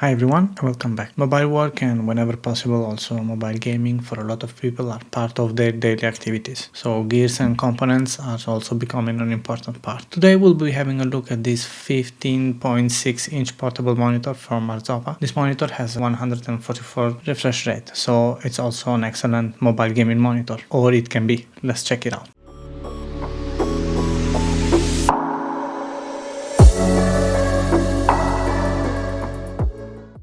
Hi everyone and welcome back. Mobile work and whenever possible also mobile gaming for a lot of people are part of their daily activities. So gears and components are also becoming an important part. Today we'll be having a look at this 15.6-inch portable monitor from Arzopa. This monitor has 144 refresh rate, so it's also an excellent mobile gaming monitor, or it can be. Let's check it out.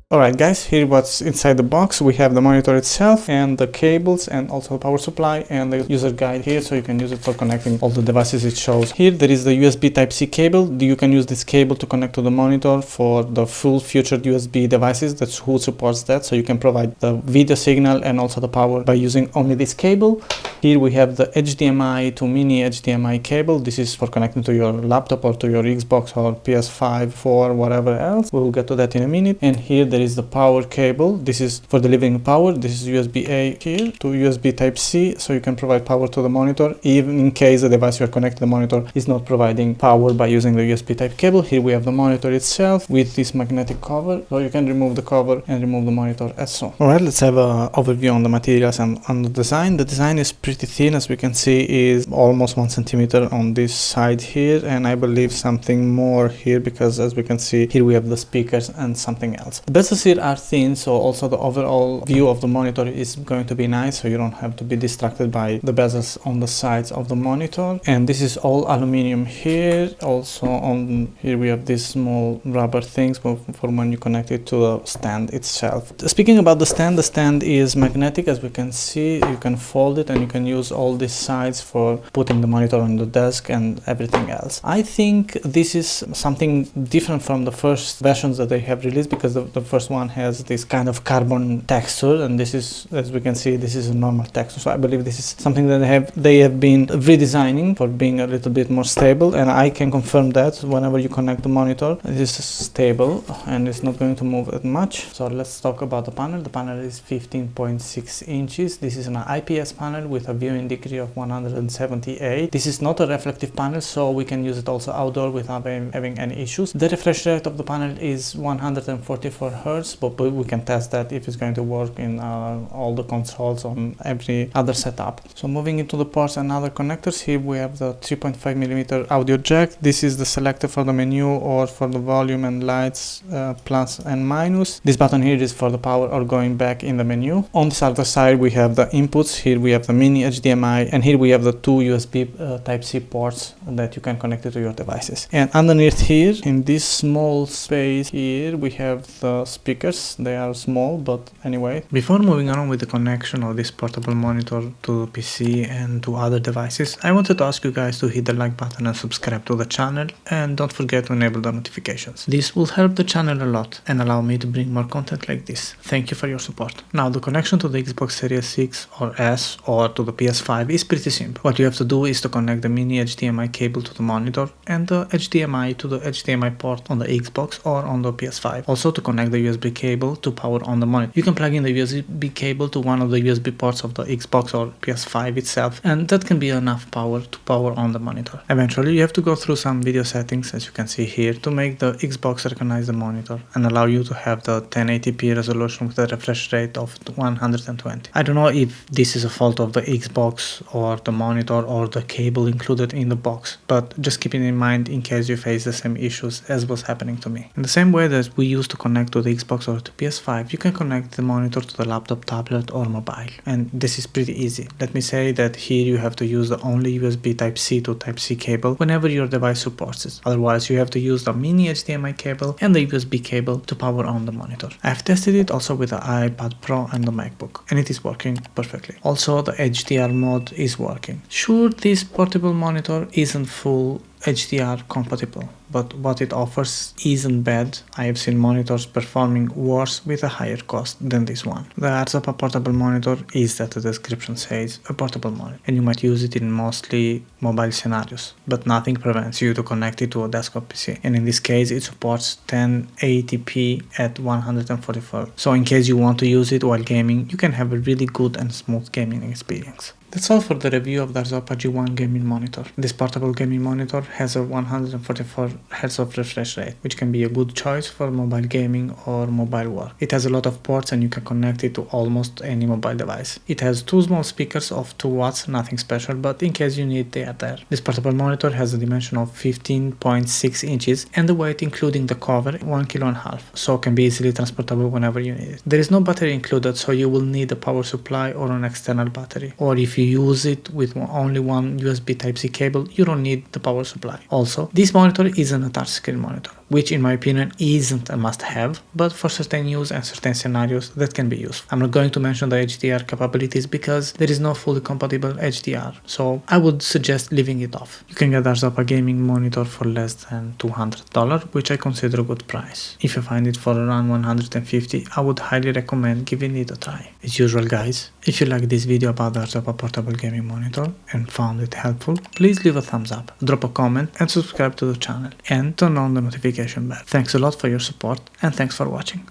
Alright guys, here what's inside the box. We have the monitor itself and the cables and also the power supply and the user guide here, so you can use it for connecting all the devices it shows. Here there is the USB Type-C cable. You can use this cable to connect to the monitor for the full featured USB devices. That's who supports that, so you can provide the video signal and also the power by using only this cable. Here we have the HDMI to mini HDMI cable. This is for connecting to your laptop or to your Xbox or PS5, 4, whatever else. We'll get to that in a minute. And here there is the power cable. This is for delivering power. This is USB-A here to USB Type-C, so you can provide power to the monitor even in case the device you are connecting the monitor is not providing power by using the USB Type cable. Here we have the monitor itself with this magnetic cover, so you can remove the cover and remove the monitor as so. Alright, let's have an overview on the materials and on the design. The design is pretty thin, as we can see, is almost 1 centimeter on this side here, and I believe something more here because as we can see here we have the speakers and something else. The bezels here are thin, so also the overall view of the monitor is going to be nice, so you don't have to be distracted by the bezels on the sides of the monitor. And this is all aluminum here. Also on here we have these small rubber things for when you connect it to the stand itself. Speaking about the stand is magnetic, as we can see. You can fold it and you can use all these sides for putting the monitor on the desk and everything else. I think this is something different from the first versions that they have released, because the first one has this kind of carbon texture, and this is, as we can see, this is a normal texture. So I believe this is something that they have been redesigning for being a little bit more stable, and I can confirm that whenever you connect the monitor, it is stable and it's not going to move that much. So let's talk about the panel. The panel is 15.6 inches. This is an IPS panel with a viewing degree of 178. This is not a reflective panel, so we can use it also outdoor without having any issues. The refresh rate of the panel is 144 Hz, but we can test that if it's going to work in all the consoles on every other setup. So moving into the ports and other connectors, here we have the 3.5mm audio jack. This is the selector for the menu or for the volume and lights, plus and minus. This button here is for the power or going back in the menu. On this other side we have the inputs. Here we have the mini HDMI, and here we have the two USB Type-C ports that you can connect it to your devices. And underneath here in this small space here we have the speakers. They are small, but anyway. Before moving on with the connection of this portable monitor to the PC and to other devices, I wanted to ask you guys to hit the like button and subscribe to the channel, and don't forget to enable the notifications. This will help the channel a lot and allow me to bring more content like this. Thank you for your support. Now the connection to the Xbox Series X or S or to the PS5 is pretty simple. What you have to do is to connect the mini HDMI cable to the monitor and the HDMI to the HDMI port on the Xbox or on the PS5. Also to connect the USB cable to power on the monitor. You can plug in the USB cable to one of the USB ports of the Xbox or PS5 itself, and that can be enough power to power on the monitor. Eventually you have to go through some video settings, as you can see here, to make the Xbox recognize the monitor and allow you to have the 1080p resolution with a refresh rate of 120. I don't know if this is a fault of the Xbox or the monitor or the cable included in the box, but just keep it in mind in case you face the same issues as was happening to me. In the same way that we used to connect to the Xbox or to PS5, you can connect the monitor to the laptop, tablet or mobile, and this is pretty easy. Let me say that here you have to use the only USB Type-C to Type-C cable whenever your device supports it. Otherwise you have to use the mini HDMI cable and the USB cable to power on the monitor. I've tested it also with the iPad Pro and the MacBook, and it is working perfectly. Also the HDR mode is working. Sure, this portable monitor isn't full HDR compatible, but what it offers isn't bad. I have seen monitors performing worse with a higher cost than this one. The Arzopa Portable Monitor is, that the description says, a portable monitor, and you might use it in mostly mobile scenarios, but nothing prevents you to connect it to a desktop PC, and in this case it supports 1080p at 144. So in case you want to use it while gaming, you can have a really good and smooth gaming experience. That's all for the review of the Arzopa G1 gaming monitor. This portable gaming monitor has a 144 Hz of refresh rate, which can be a good choice for mobile gaming or mobile work. It has a lot of ports and you can connect it to almost any mobile device. It has two small speakers of 2 watts, nothing special, but in case you need, they are there. This portable monitor has a dimension of 15.6 inches and the weight including the cover 1.5 kg, so can be easily transportable whenever you need it. There is no battery included, so you will need a power supply or an external battery, or if you use it with only one USB Type-C cable, you don't need the power supply. Also, this monitor isn't a touchscreen monitor, which in my opinion isn't a must-have, but for certain use and certain scenarios that can be useful. I'm not going to mention the HDR capabilities because there is no fully compatible HDR, so I would suggest leaving it off. You can get Arzopa gaming monitor for less than $200, which I consider a good price. If you find it for around $150, I would highly recommend giving it a try. As usual guys, if you like this video about the Arzopa Portable Gaming Monitor and found it helpful, please leave a thumbs up, drop a comment and subscribe to the channel and turn on the notification bell. Thanks a lot for your support and thanks for watching.